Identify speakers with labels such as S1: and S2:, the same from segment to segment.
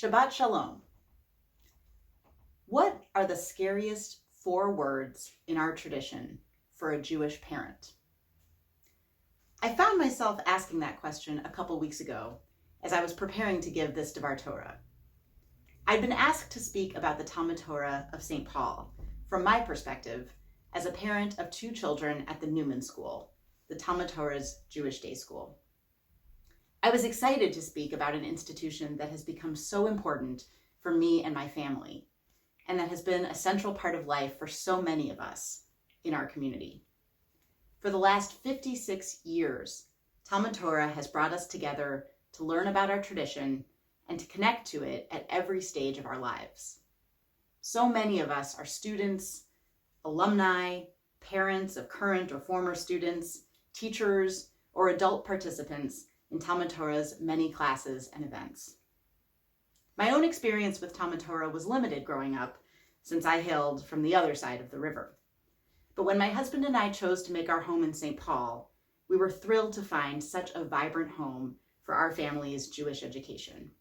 S1: Shabbat Shalom. What are the scariest 4 words in our tradition for a Jewish parent? I found myself asking that question a couple weeks ago as I was preparing to give this Devar Torah. I'd been asked to speak about the Talmud Torah of St. Paul from my perspective as a parent of 2 children at the Newman School, the Talmud Torah's Jewish day school. I was excited to speak about an institution that has become so important for me and my family, and that has been a central part of life for so many of us in our community. For the last 56 years, Talmud Torah has brought us together to learn about our tradition and to connect to it at every stage of our lives. So many of us are students, alumni, parents of current or former students, teachers, or adult participants in Talmud Torah's many classes and events. My own experience with Talmud Torah was limited growing up, since I hailed from the other side of the river. But when my husband and I chose to make our home in St. Paul, we were thrilled to find such a vibrant home for our family's Jewish education.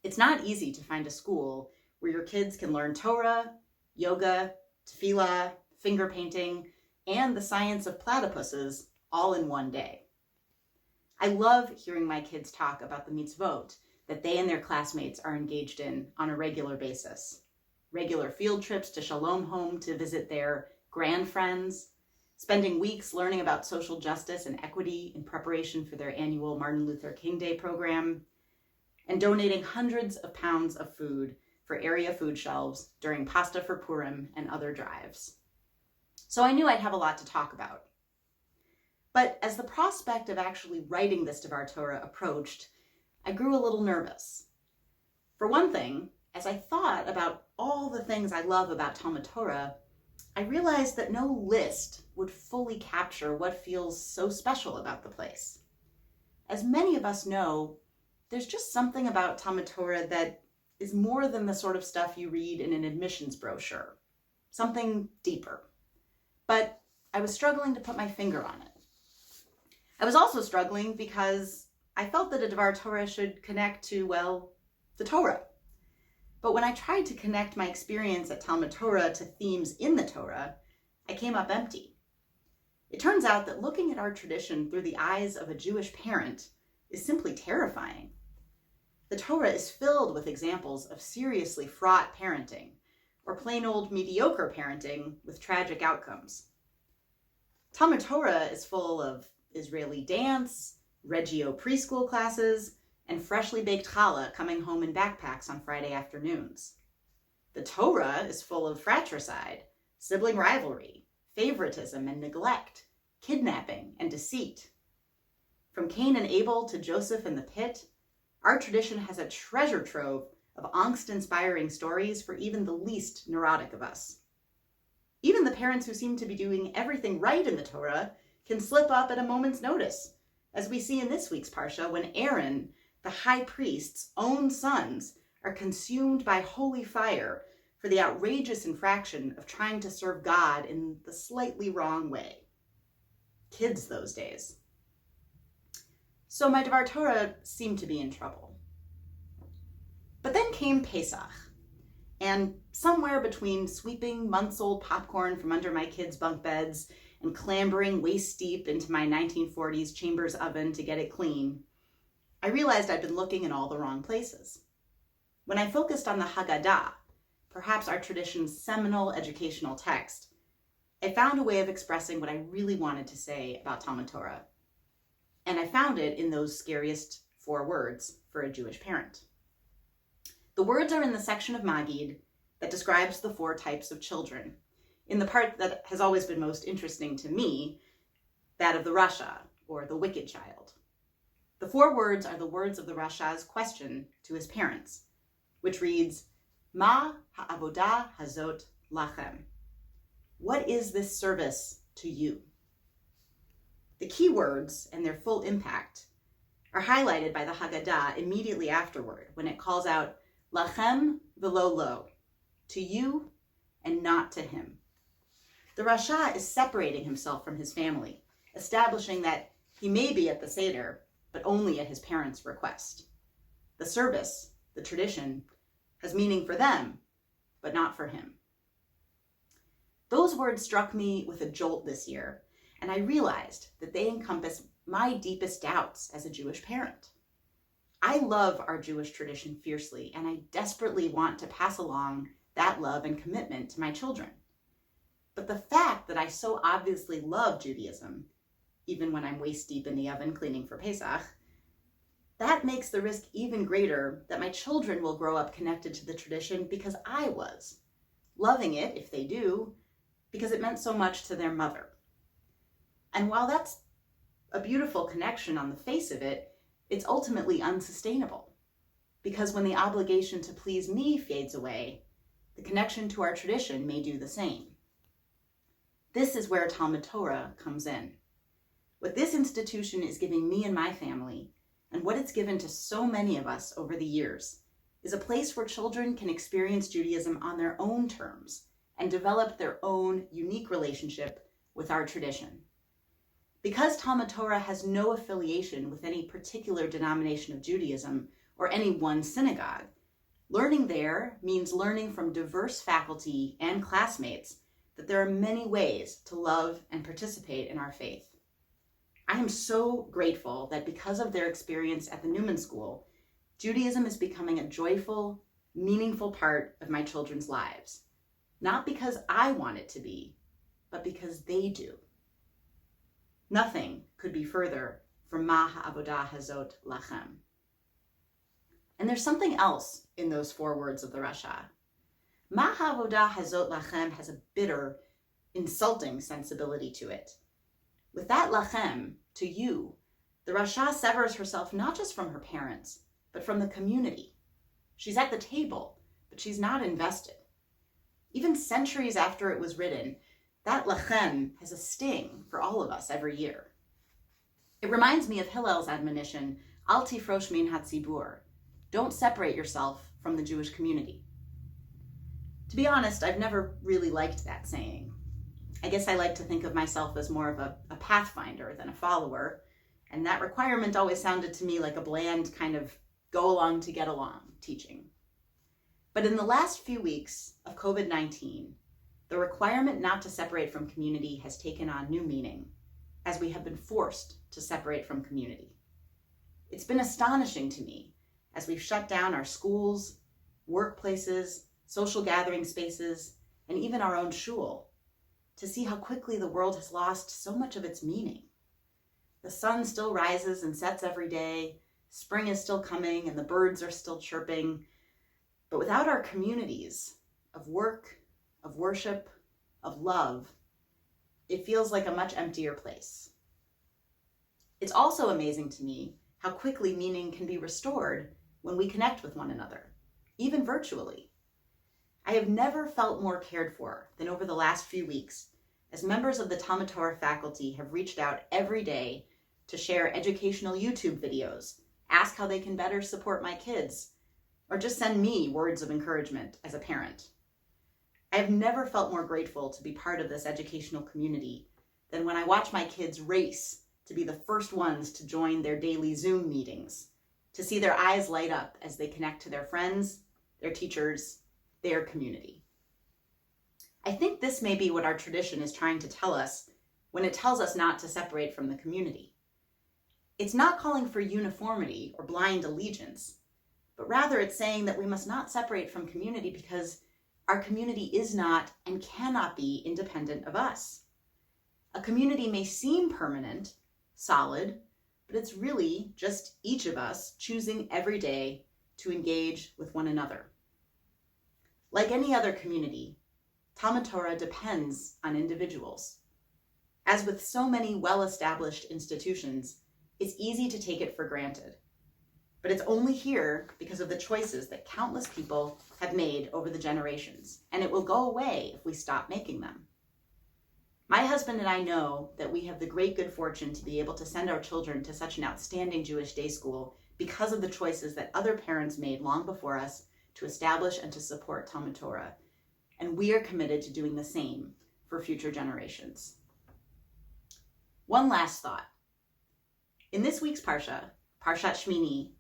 S1: It's not easy to find a school where your kids can learn Torah, yoga, tefillah, finger painting, and the science of platypuses all in one day. I love hearing my kids talk about the mitzvot that they and their classmates are engaged in on a regular basis. Regular field trips to Shalom Home to visit their grand friends, spending weeks learning about social justice and equity in preparation for their annual Martin Luther King Day program, and donating hundreds of pounds of food for area food shelves during Pasta for Purim and other drives. So I knew I'd have a lot to talk about. But as the prospect of actually writing this Devar Torah approached, I grew a little nervous. For one thing, as I thought about all the things I love about Talmud Torah, I realized that no list would fully capture what feels so special about the place. As many of us know, there's just something about Talmud Torah that is more than the sort of stuff you read in an admissions brochure, something deeper. But I was struggling to put my finger on it. I was also struggling because I felt that a Devar Torah should connect to, well, the Torah. But when I tried to connect my experience at Talmud Torah to themes in the Torah, I came up empty. It turns out that looking at our tradition through the eyes of a Jewish parent is simply terrifying. The Torah is filled with examples of seriously fraught parenting, or plain old mediocre parenting with tragic outcomes. Talmud Torah is full of Israeli dance, Reggio preschool classes, and freshly baked challah coming home in backpacks on Friday afternoons. The Torah is full of fratricide, sibling rivalry, favoritism and neglect, kidnapping and deceit. From Cain and Abel to Joseph and the pit, our tradition has a treasure trove of angst-inspiring stories for even the least neurotic of us. Even the parents who seem to be doing everything right in the Torah can slip up at a moment's notice, as we see in this week's Parsha when Aaron, the high priest's own sons, are consumed by holy fire for the outrageous infraction of trying to serve God in the slightly wrong way. Kids those days. So my Devar Torah seemed to be in trouble. But then came Pesach, and somewhere between sweeping months-old popcorn from under my kids' bunk beds and clambering waist-deep into my 1940s Chambers oven to get it clean, I realized I'd been looking in all the wrong places. When I focused on the Haggadah, perhaps our tradition's seminal educational text, I found a way of expressing what I really wanted to say about Talmud Torah. And I found it in those scariest 4 words for a Jewish parent. The words are in the section of Magid that describes the 4 types of children, in the part that has always been most interesting to me, that of the Rasha, or the wicked child. The 4 words are the words of the Rasha's question to his parents, which reads, Ma ha'avodah hazot lachem. What is this service to you? The key words and their full impact are highlighted by the Haggadah immediately afterward when it calls out lachem v'lo lo, to you and not to him. The Rasha is separating himself from his family, establishing that he may be at the Seder, but only at his parents' request. The service the tradition, has meaning for them, but not for him. Those words struck me with a jolt this year, and I realized that they encompass my deepest doubts as a Jewish parent. I love our Jewish tradition fiercely, and I desperately want to pass along that love and commitment to my children. But the fact that I so obviously love Judaism, even when I'm waist deep in the oven cleaning for Pesach, that makes the risk even greater that my children will grow up connected to the tradition because I was, loving it, if they do, because it meant so much to their mother. And while that's a beautiful connection on the face of it, it's ultimately unsustainable. Because when the obligation to please me fades away, the connection to our tradition may do the same. This is where Talmud Torah comes in. What this institution is giving me and my family, and what it's given to so many of us over the years, is a place where children can experience Judaism on their own terms and develop their own unique relationship with our tradition. Because Talmud Torah has no affiliation with any particular denomination of Judaism or any one synagogue, learning there means learning from diverse faculty and classmates that there are many ways to love and participate in our faith. I am so grateful that because of their experience at the Newman School, Judaism is becoming a joyful, meaningful part of my children's lives. Not because I want it to be, but because they do. Nothing could be further from Ma ha'avodah hazot lachem. And there's something else in those 4 words of the Rasha. Ma ha'avodah hazot lachem has a bitter, insulting sensibility to it. With that lachem, to you, the Rasha severs herself not just from her parents, but from the community. She's at the table, but she's not invested. Even centuries after it was written, that lachem has a sting for all of us every year. It reminds me of Hillel's admonition, Al tifrosh min hatzibur, don't separate yourself from the Jewish community. To be honest, I've never really liked that saying. I guess I like to think of myself as more of a pathfinder than a follower, and that requirement always sounded to me like a bland kind of go along to get along teaching. But in the last few weeks of COVID-19, the requirement not to separate from community has taken on new meaning, as we have been forced to separate from community. It's been astonishing to me as we've shut down our schools, workplaces, social gathering spaces, and even our own shul, to see how quickly the world has lost so much of its meaning. The sun still rises and sets every day, spring is still coming, and the birds are still chirping. But without our communities of work, of worship, of love, it feels like a much emptier place. It's also amazing to me how quickly meaning can be restored when we connect with one another, even virtually. I have never felt more cared for than over the last few weeks, as members of the Talmud Torah faculty have reached out every day to share educational YouTube videos, ask how they can better support my kids, or just send me words of encouragement as a parent. I have never felt more grateful to be part of this educational community than when I watch my kids race to be the first ones to join their daily Zoom meetings, to see their eyes light up as they connect to their friends, their teachers, their community. I think this may be what our tradition is trying to tell us when it tells us not to separate from the community. It's not calling for uniformity or blind allegiance, but rather it's saying that we must not separate from community because our community is not and cannot be independent of us. A community may seem permanent, solid, but it's really just each of us choosing every day to engage with one another. Like any other community, Talmud Torah depends on individuals. As with so many well-established institutions, it's easy to take it for granted. But it's only here because of the choices that countless people have made over the generations, and it will go away if we stop making them. My husband and I know that we have the great good fortune to be able to send our children to such an outstanding Jewish day school because of the choices that other parents made long before us to establish and to support Talmud Torah, and we are committed to doing the same for future generations. One last thought. In this week's Parsha, Parshat Shmini,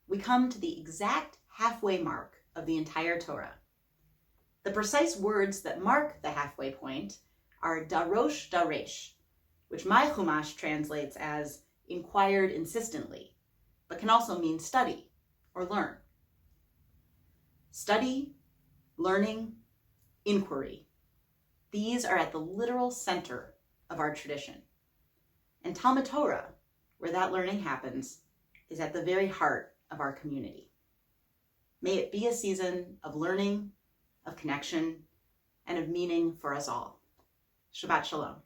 S1: we come to the exact halfway mark of the entire Torah. The precise words that mark the halfway point are darosh daresh, which my Chumash translates as inquired insistently, but can also mean study or learn. Study, learning, inquiry. These are at the literal center of our tradition. And Talmud Torah, where that learning happens, is at the very heart of our community. May it be a season of learning, of connection, and of meaning for us all. Shabbat Shalom.